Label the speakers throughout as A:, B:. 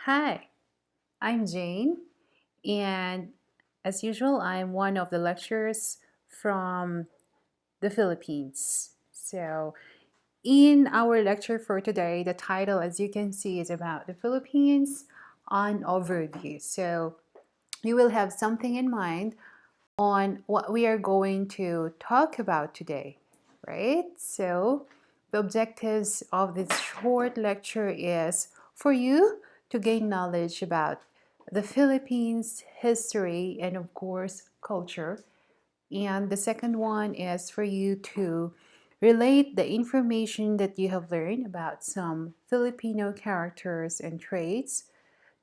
A: Hi, I'm Jane, and as usual, I'm one of the lecturers from the Philippines. So, in our lecture for today, the title, as you can see, is about the Philippines on overview. So, you will have something in mind on what we are going to talk about today, right? So, the objectives of this short lecture is for you to gain knowledge about the Philippines, history, and of course, culture. And the second one is for you to relate the information that you have learned about some Filipino characters and traits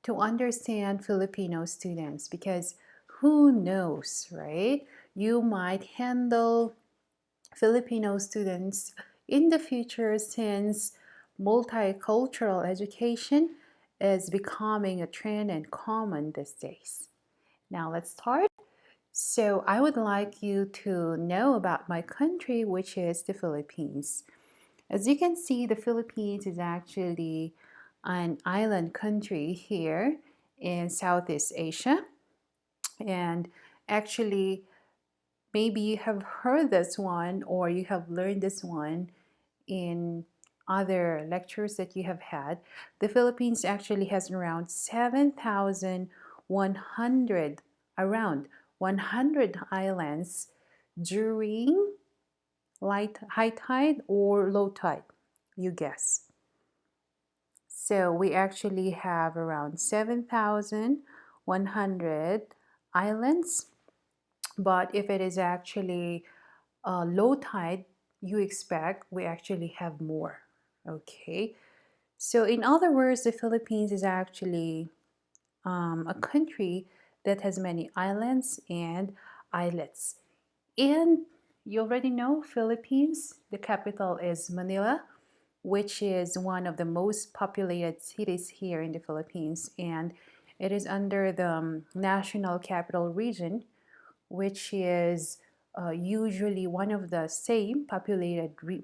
A: to understand Filipino students because who knows, right? You might handle Filipino students in the future since multicultural education is becoming a trend and common these days. Now let's start. So, I would like you to know about my country, which is the Philippines. As you can see, the Philippines is actually an island country here in Southeast Asia. And actually, maybe you have heard this one or you have learned this one in other lectures that you have had. The Philippines actually has around 7,100, around 100 islands during high tide or low tide, you guess. So we actually have around 7,100 islands, but if it is actually low tide, you expect we actually have more. Okay, so in other words, the Philippines is actually a country that has many islands and islets. And you already know Philippines, the capital is Manila, which is one of the most populated cities here in the Philippines. And it is under the National Capital Region, which is usually one of the same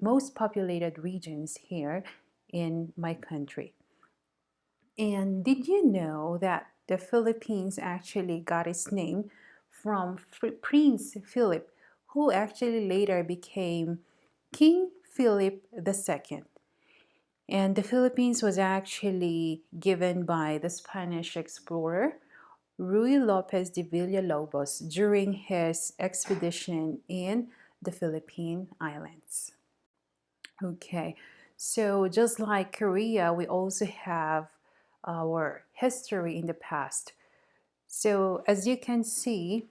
A: most populated regions here in my country. And did you know that the Philippines actually got its name from Prince Philip, who actually later became King Philip II? And the Philippines was actually given by the Spanish explorer Ruy Lopez de Villalobos during his expedition in the Philippine Islands. Okay, so just like Korea, we also have our history in the past. So as you can see,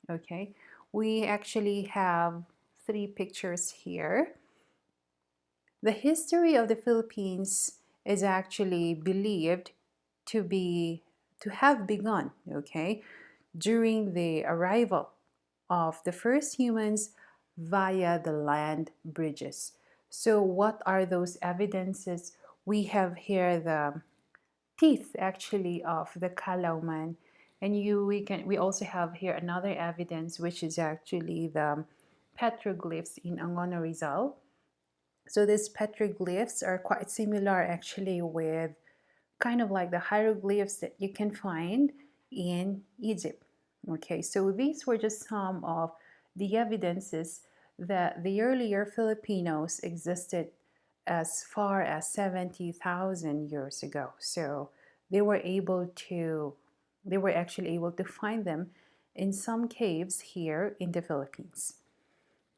A: okay, we actually have three pictures here. The history of the Philippines is actually believed to be to have begun, okay, during the arrival of the first humans via the land bridges. So what are those evidences? We have here the teeth actually of the Calauman, and we also have here another evidence which is actually the petroglyphs in Angono Rizal. So these petroglyphs are quite similar actually with kind of like the hieroglyphs that you can find in Egypt. Okay, so these were just some of the evidences that the earlier Filipinos existed as far as 70,000 years ago. So they were actually able to find them in some caves here in the Philippines.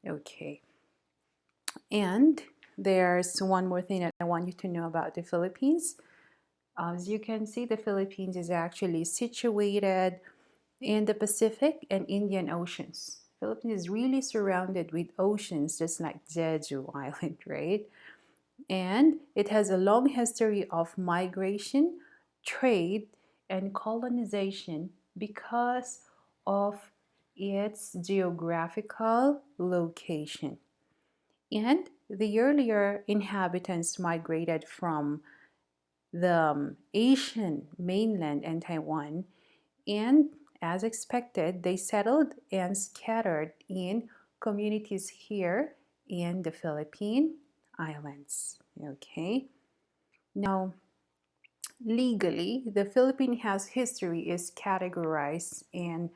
A: Okay, and there's one more thing that I want you to know about the Philippines. As you can see, the Philippines is actually situated in the Pacific and Indian Oceans. Philippines is really surrounded with oceans, just like Jeju Island, right? And it has a long history of migration, trade, and colonization because of its geographical location. And the earlier inhabitants migrated from the Asian mainland and Taiwan, and as expected, they settled and scattered in communities here in the Philippine Islands. Okay, now legally, the Philippines has history is categorized in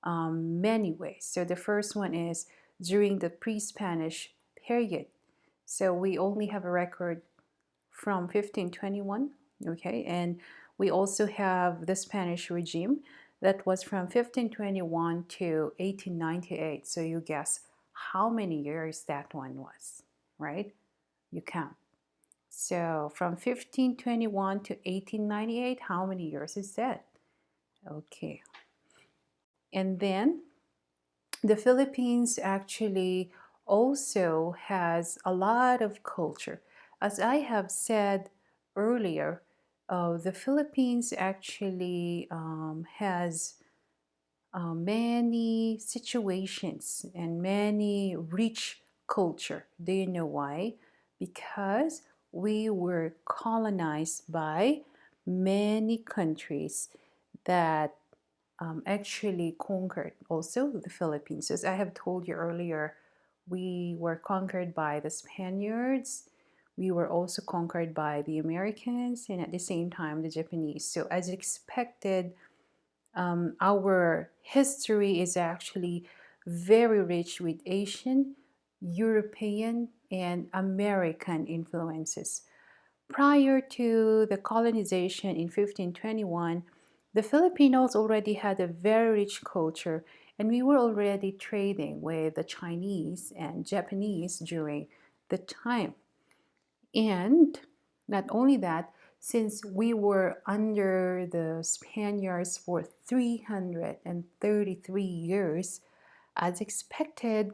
A: many ways. So the first one is during the pre-Spanish period. So we only have a record from 1521, okay, and we also have the Spanish regime that was from 1521 to 1898. So you guess how many years that one was, right? You count. So from 1521 to 1898, how many years is that? Okay. And then the Philippines actually also has a lot of culture. As I have said earlier, the Philippines actually has many situations and many rich culture. Do you know why? Because we were colonized by many countries that actually conquered also the Philippines. As I have told you earlier, we were conquered by the Spaniards. We were also conquered by the Americans and at the same time the Japanese. So, as expected, our history is actually very rich with Asian, European, and American influences. Prior to the colonization in 1521, the Filipinos already had a very rich culture, and we were already trading with the Chinese and Japanese during the time. And not only that, since we were under the Spaniards for 333 years, as expected,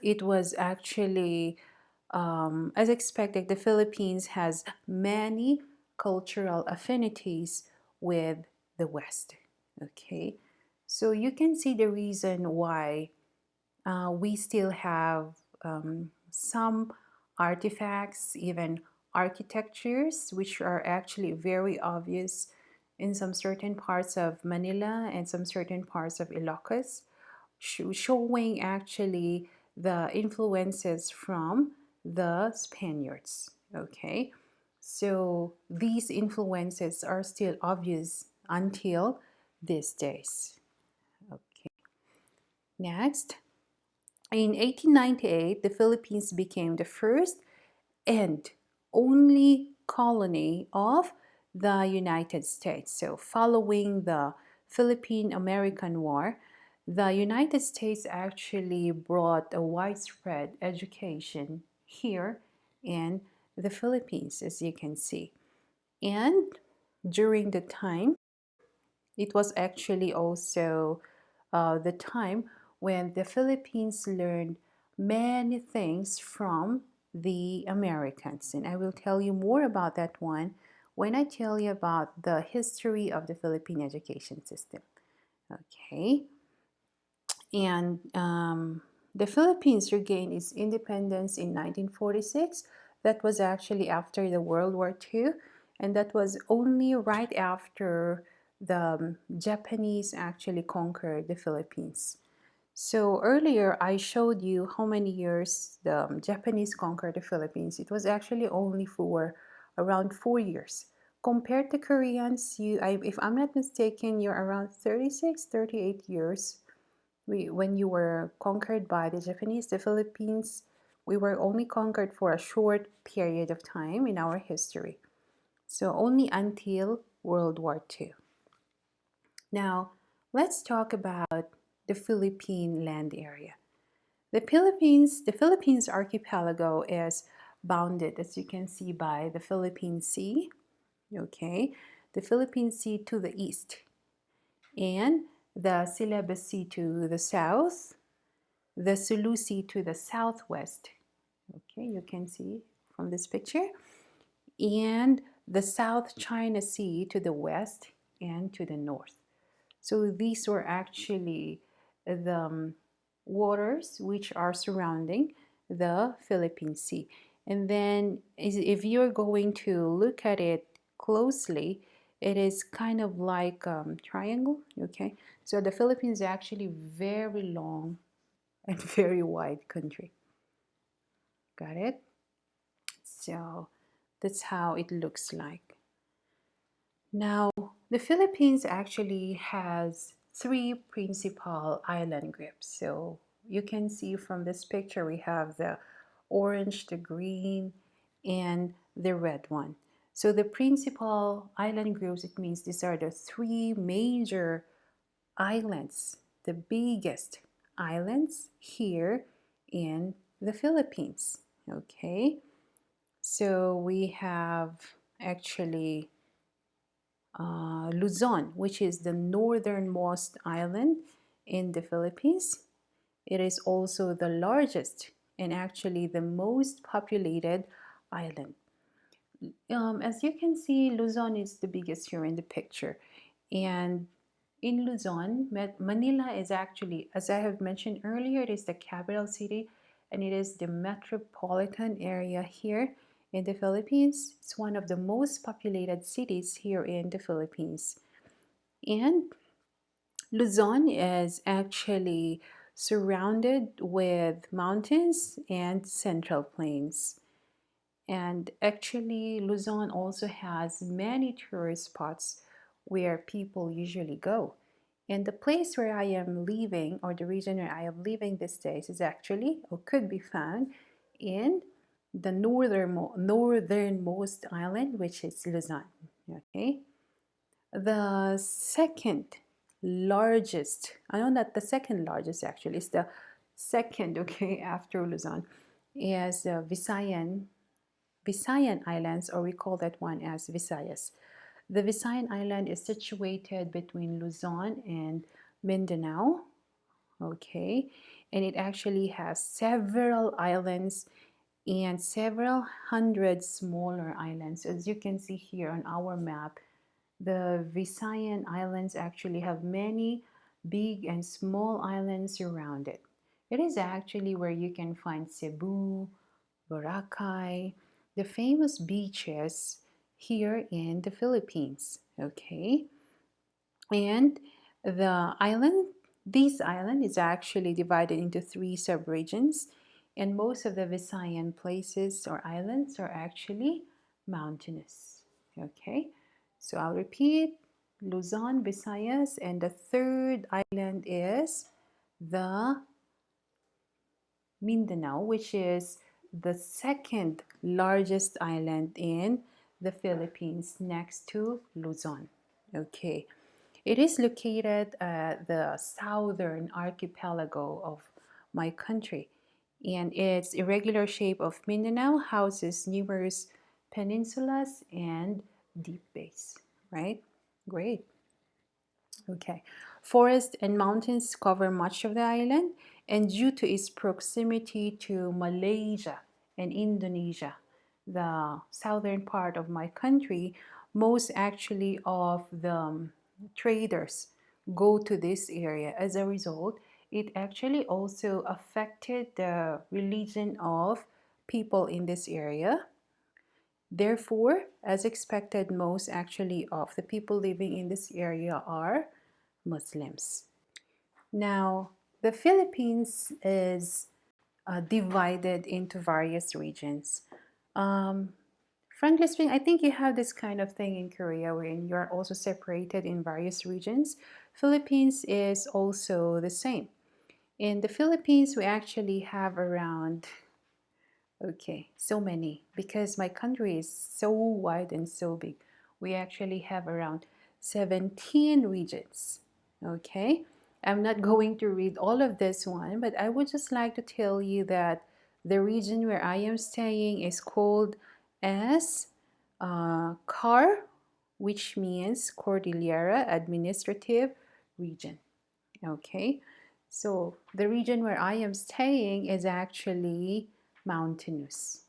A: it was actually as expected, the Philippines has many cultural affinities with the West. Okay, so you can see the reason why we still have some artifacts, even architectures, which are actually very obvious in some certain parts of Manila and some certain parts of Ilocos, showing actually the influences from the Spaniards. Okay, so these influences are still obvious until these days. Okay, next. In 1898, the Philippines became the first and only colony of the United States. So, following the Philippine American War, the United States actually brought a widespread education here in the Philippines, as you can see. And during the time, it was actually also the time when the Philippines learned many things from the Americans. And I will tell you more about that one when I tell you about the history of the Philippine education system. Okay. And the Philippines regained its independence in 1946. That was actually after the World War II, and that was only right after the Japanese actually conquered the Philippines. So earlier I showed you how many years the Japanese conquered the Philippines. It was actually only for around 4 years. Compared to Koreans, if I'm not mistaken, you're around 36, 38 years. When you were conquered by the Japanese, the Philippines, we were only conquered for a short period of time in our history. So only until World War II. Now, let's talk about the Philippine land area. The Philippines archipelago is bounded, as you can see, by the Philippine Sea, okay, the Philippine Sea to the east, and the Celebes Sea to the south, the Sulu Sea to the southwest. Okay, you can see from this picture, and the South China Sea to the west and to the north. So these were actually the waters which are surrounding the Philippine Sea. And then if you're going to look at it closely, it is kind of like triangle, okay? So the Philippines is actually very long and very wide country. Got it? So that's how it looks like. Now, the Philippines actually has three principal island groups. So you can see from this picture, we have the orange, the green, and the red one. So the principal island groups, it means these are the three major islands, the biggest islands here in the Philippines. Okay, so we have actually Luzon, which is the northernmost island in the Philippines. It is also the largest and actually the most populated island. As you can see, Luzon is the biggest here in the picture. And in Luzon, Manila is actually, as I have mentioned earlier, it is the capital city and it is the metropolitan area here in the Philippines. It's one of the most populated cities here in the Philippines. And Luzon is actually surrounded with mountains and central plains. And actually, Luzon also has many tourist spots where people usually go. And the place where I am living, or the region where I am living these days, is actually, or could be found, in the northernmost island, which is Luzon. Okay. The second largest, I know not the second largest actually, it's the second, okay, after Luzon, is Visayan Islands, or we call that one as Visayas. The Visayan Island is situated between Luzon and Mindanao, okay, and it actually has several islands and several hundred smaller islands. As you can see here on our map, the Visayan Islands actually have many big and small islands around it. It is actually where you can find Cebu, Boracay, the famous beaches here in the Philippines. Okay, and this island is actually divided into three subregions, and most of the Visayan places or islands are actually mountainous. Okay, so I'll repeat: Luzon, Visayas, and the third island is the Mindanao, which is the second largest island in the Philippines next to Luzon. Okay, it is located at the southern archipelago of my country, and its irregular shape of Mindanao houses numerous peninsulas and deep bays, right? Great. Okay. Forests and mountains cover much of the island, and due to its proximity to Malaysia and Indonesia, the southern part of my country, most actually of the traders go to this area. As a result, it actually also affected the religion of people in this area. Therefore, as expected, most actually of the people living in this area are Muslims. Now, the Philippines is divided into various regions. Um, Frankly speaking, I think you have this kind of thing in Korea wherein you're also separated in various regions. Philippines is also the same. In the Philippines, we actually have around, okay, so many, because my country is so wide and so big. We actually have around 17 regions. Okay, I'm not going to read all of this one, but I would just like to tell you that the region where I am staying is called as CAR, which means Cordillera Administrative Region. Okay, so the region where I am staying is actually mountainous.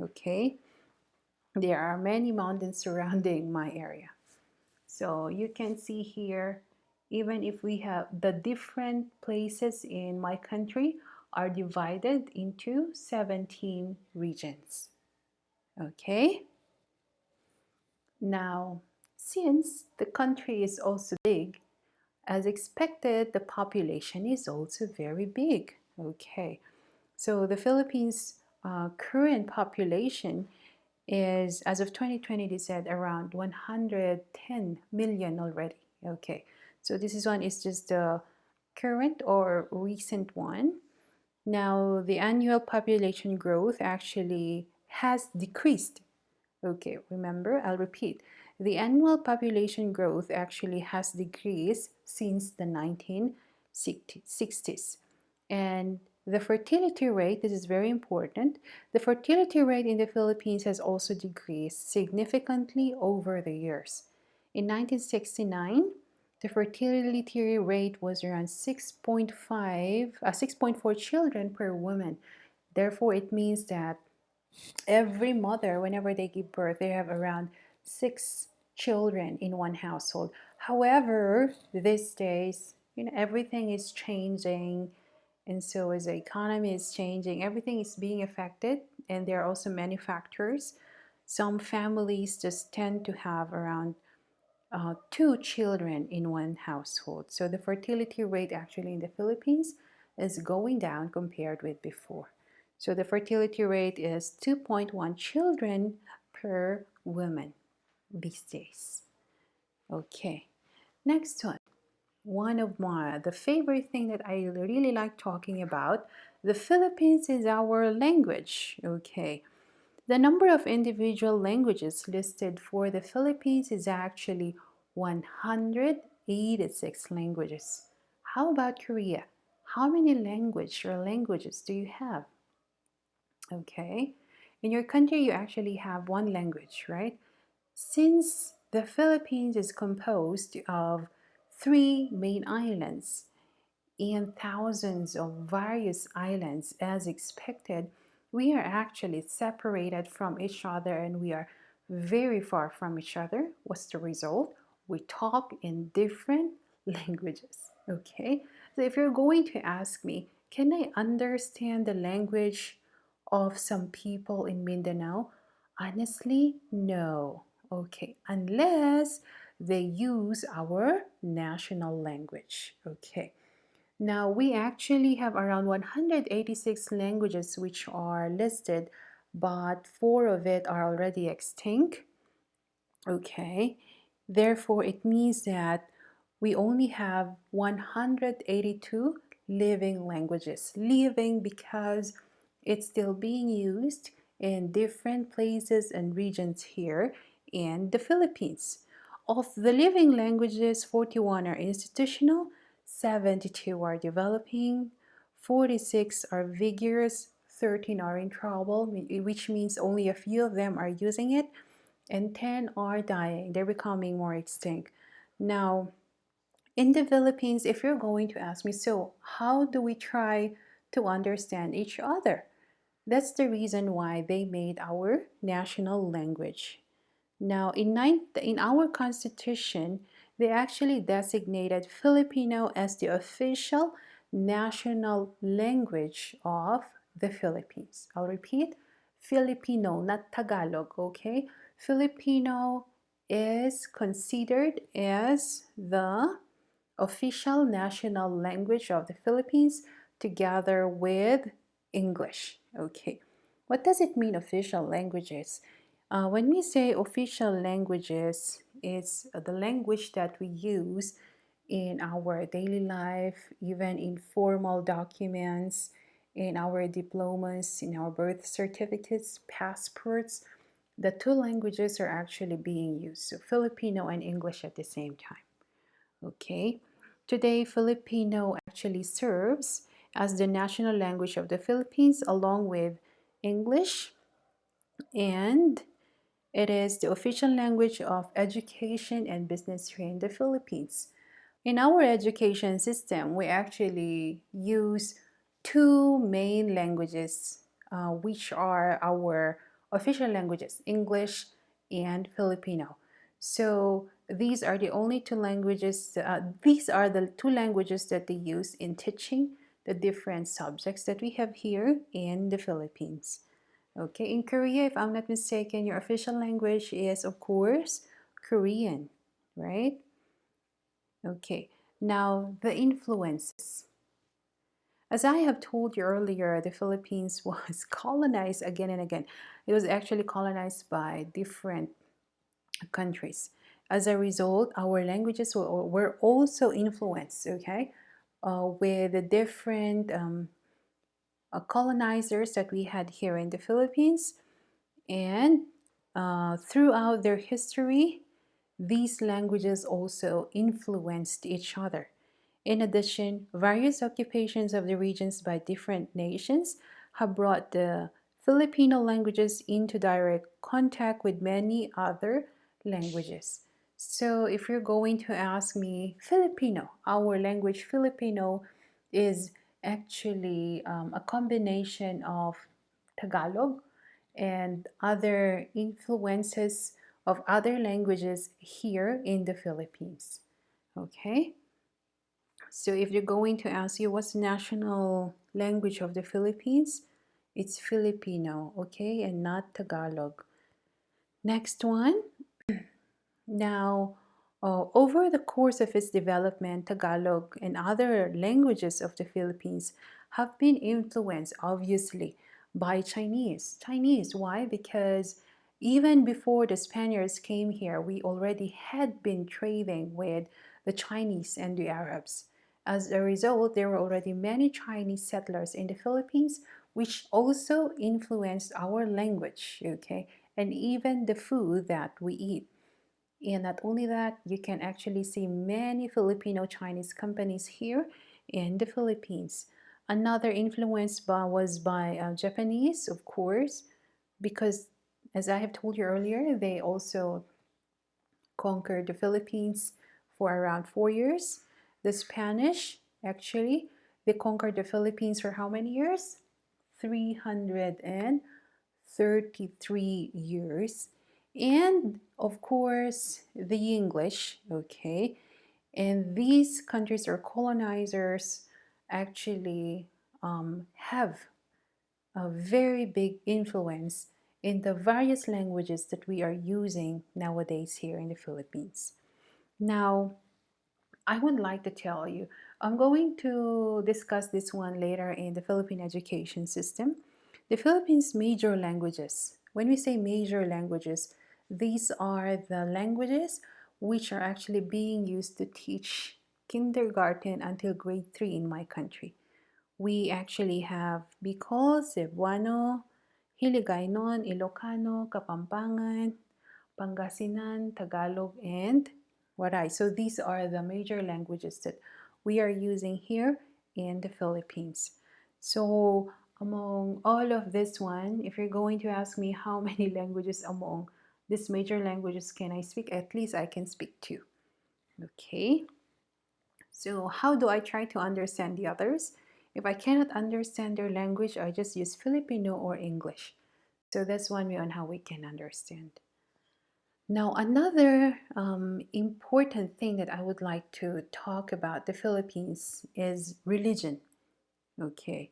A: Okay, there are many mountains surrounding my area. So you can see here, even if we have the different places in my country are divided into 17 regions. Okay, now since the country is also big, as expected, the population is also very big. Okay, so the Philippines' current population is, as of 2020, they said around 110 million already. Okay, so this is one is just the current or recent one. Now, the annual population growth actually has decreased. Okay, remember, I'll repeat. The annual population growth actually has decreased since the 1960s. And the fertility rate, this is very important, the fertility rate in the Philippines has also decreased significantly over the years. In 1969, the fertility rate was around 6.4 children per woman. Therefore, it means that every mother, whenever they give birth, they have around 6 children in one household. However, these days, everything is changing, and so as the economy is changing, everything is being affected, and there are also many factors. Some families just tend to have around 2 children in one household. So the fertility rate actually in the Philippines is going down compared with before. So the fertility rate is 2.1 children per woman these days. Okay, next one. One of the favorite thing that I really like talking about, the Philippines is our language. Okay, the number of individual languages listed for the Philippines is actually 186 languages. How about Korea? How many languages do you have? Okay, in your country you actually have one language, right? Since the Philippines is composed of 3 main islands and thousands of various islands as expected, we are actually separated from each other and we are very far from each other. What's the result? We talk in different languages. Okay, so if you're going to ask me, can I understand the language of some people in Mindanao? Honestly, no. Okay, unless they use our national language. Okay. Now, we actually have around 186 languages which are listed, but 4 of it are already extinct. Okay, therefore, it means that we only have 182 living languages. Living because it's still being used in different places and regions here in the Philippines. Of the living languages, 41 are institutional, 72 are developing, 46 are vigorous, 13 are in trouble, which means only a few of them are using it, and 10 are dying. They're becoming more extinct. Now, in the Philippines, if you're going to ask me, so how do we try to understand each other? That's the reason why they made our national language. Now, in our constitution, they actually designated Filipino as the official national language of the Philippines. I'll repeat, Filipino, not Tagalog, okay? Filipino is considered as the official national language of the Philippines together with English. Okay, what does it mean, official languages? When we say official languages, it's the language that we use in our daily life, even in formal documents, in our diplomas, in our birth certificates, passports. The 2 languages are actually being used, so Filipino and English at the same time. Okay, today Filipino actually serves as the national language of the Philippines along with English, and it is the official language of education and business here in the Philippines. In our education system, we actually use 2 main languages, which are our official languages, English and Filipino. So these are the only 2 languages, these are the 2 languages that they use in teaching the different subjects that we have here in the Philippines. Okay, in Korea, if I'm not mistaken, your official language is, of course, Korean, right? Okay, now the influences. As I have told you earlier, the Philippines was colonized again and again. It was actually colonized by different countries. As a result, our languages were also influenced, okay, with the different colonizers that we had here in the Philippines. And throughout their history, these languages also influenced each other. In addition, various occupations of the regions by different nations have brought the Filipino languages into direct contact with many other languages. So, if you're going to ask me, Filipino, our language Filipino is actually a combination of Tagalog and other influences of other languages here in the Philippines. Okay? So if you're going to ask you what's the national language of the Philippines, it's Filipino, okay, and not Tagalog. Next one. Now, over the course of its development, Tagalog and other languages of the Philippines have been influenced, obviously, by Chinese. Chinese, why? Because even before the Spaniards came here, we already had been trading with the Chinese and the Arabs. As a result, there were already many Chinese settlers in the Philippines, which also influenced our language, okay, and even the food that we eat. And not only that, you can actually see many Filipino Chinese companies here in the Philippines. Another influence was by Japanese, of course, because as I have told you earlier, they also conquered the Philippines for around 4 years. The Spanish, actually, they conquered the Philippines for how many years? 333 years. And of course, the English, okay? And these countries or colonizers actually have a very big influence in the various languages that we are using nowadays here in the Philippines. Now, I would like to tell you, I'm going to discuss this one later in the Philippine education system. The Philippines' major languages. When we say major languages, these are the languages which are actually being used to teach kindergarten until grade 3 in my country. We actually have Bicol, Cebuano, Hiligaynon, Ilocano, Kapampangan, Pangasinan, Tagalog, and Waray. So these are the major languages that we are using here in the Philippines. So among all of this one, if you're going to ask me how many languages among these major languages can I speak, at least I can speak two. Okay. So how do I try to understand the others? If I cannot understand their language, I just use Filipino or English. So that's one way on how we can understand. Now, another important thing that I would like to talk about the Philippines is religion. Okay.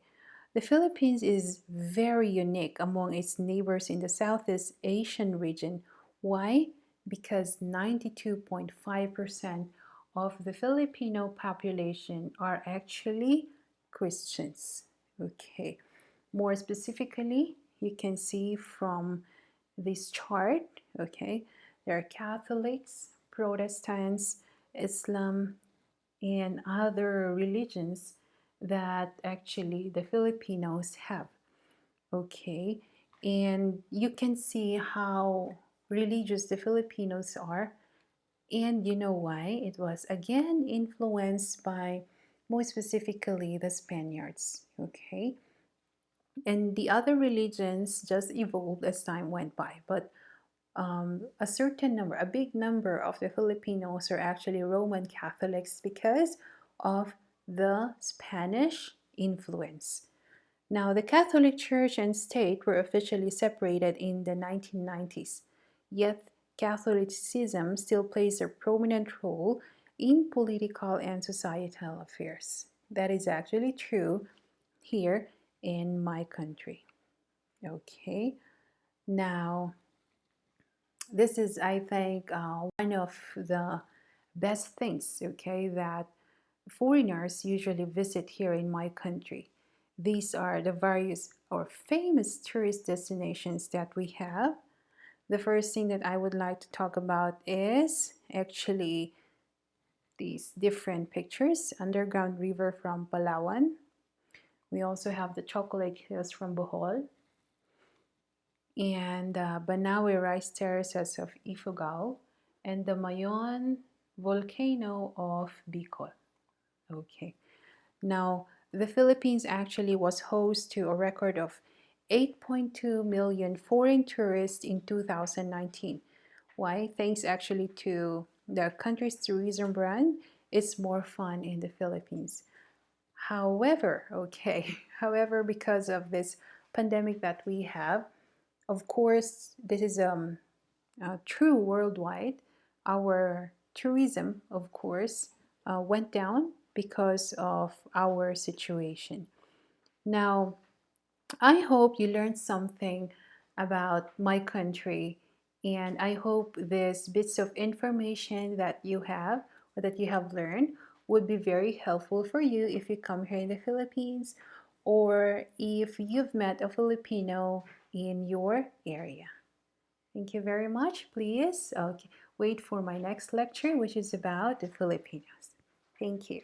A: The Philippines is very unique among its neighbors in the Southeast Asian region. Why? Because 92.5% of the Filipino population are actually Christians. Okay. More specifically, you can see from this chart, okay, there are Catholics, Protestants, Islam, and other religions that actually the Filipinos have. Okay, and you can see how religious the Filipinos are, and you know why? It was again influenced by, more specifically, the Spaniards. Okay, and the other religions just evolved as time went by, but a certain number, a big number of the Filipinos are actually Roman Catholics because of the Spanish influence. Now, the Catholic Church and state were officially separated in the 1990s, yet Catholicism still plays a prominent role in political and societal affairs. That is actually true here in my country. Okay, now this is, I think, one of the best things, okay, that foreigners usually visit here in my country. These are the various or famous tourist destinations that we have. The first thing that I would like to talk about is actually these different pictures. Underground River from Palawan. We also have the Chocolate Hills from Bohol and Banawe Rice Terraces of Ifugao and the Mayon volcano of Bicol. Okay. Now, the Philippines actually was host to a record of 8.2 million foreign tourists in 2019. Why? Thanks actually to the country's tourism brand, it's more fun in the Philippines. However, okay, however, because of this pandemic that we have, of course, this is true worldwide. Our tourism, of course, went down because of our situation. Now, I hope you learned something about my country, and I hope these bits of information that you have or that you have learned would be very helpful for you if you come here in the Philippines or if you've met a Filipino in your area. Thank you very much. Please wait for my next lecture, which is about the Filipinos. Thank you.